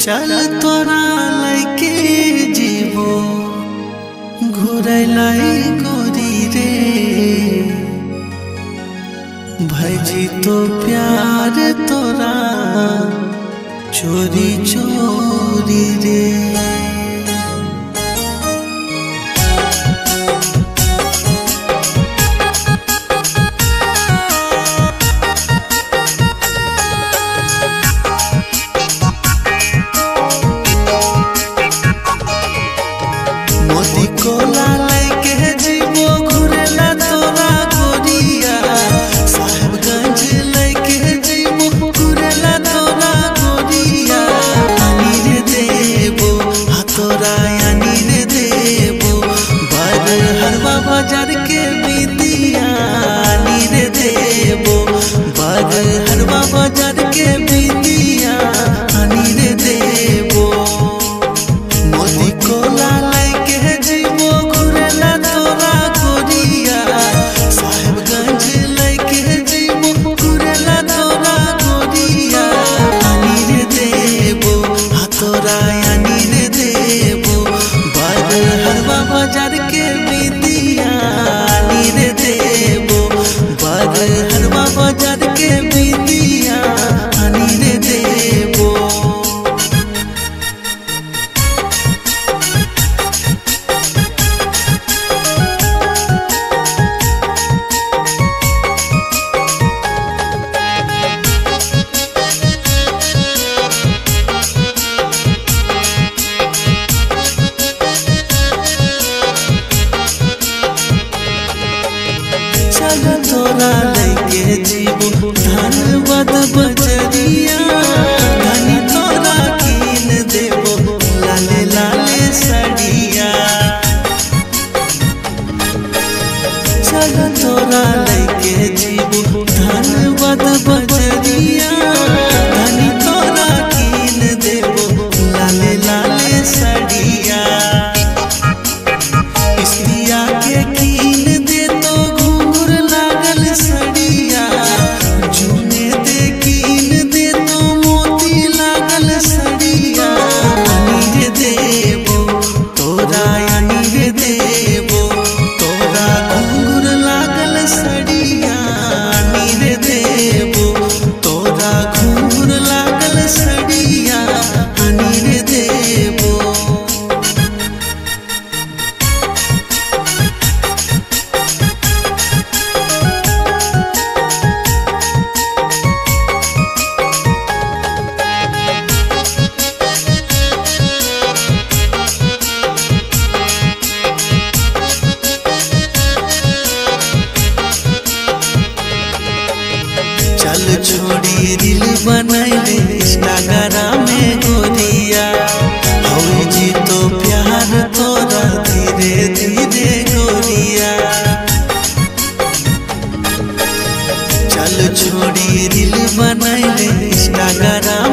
चल तोरा लैके जीवो घुरैलाई गोरी रे भजी तो प्यार तोरा चोरी चोरी रे। मोती कोला लैके जीवो घुरेला तोरा गोरिया साहेबगंज लैके जीवो घुरेला तोरा गोरिया यानी रे देबो हाँ तोरा यानी रे देबो बर हरवा बाजार के बिदिया यानी रे देबो बर हरवा बाजार के बिदिया यानी रे देबो। मोती कोला बाजार के बिदिया नीर देबो बर हरवा बाजार के बिदिया नीर देबो। चल तोरा लैके जीवो धनबाद बजरिया धनी तोरा कीन देबो लाले लाले सड़िया। चल तोरा लैके जीवो धनबाद बजरिया धनी तोरा कीन देबो लाले लाले सड़िया। इस्तिया के कीन दे तो घूंघर लागल सड़िया जूने दे कीन दे तो मोती लागल सड़िया यानी रे देबो तोरा यानी रे देबो तोरा घूंघर लागल सड़िया यानी रे देबो तोरा घूंघर लागल सड़िया यानी रे देबो। चल छोड़ी रील बनैले इंस्टाग्राम में गोरिया हवे जी तो प्यार तोरा धीरे धीरे गोरिया। चल छोड़ी रील बनैले इंस्टाग्राम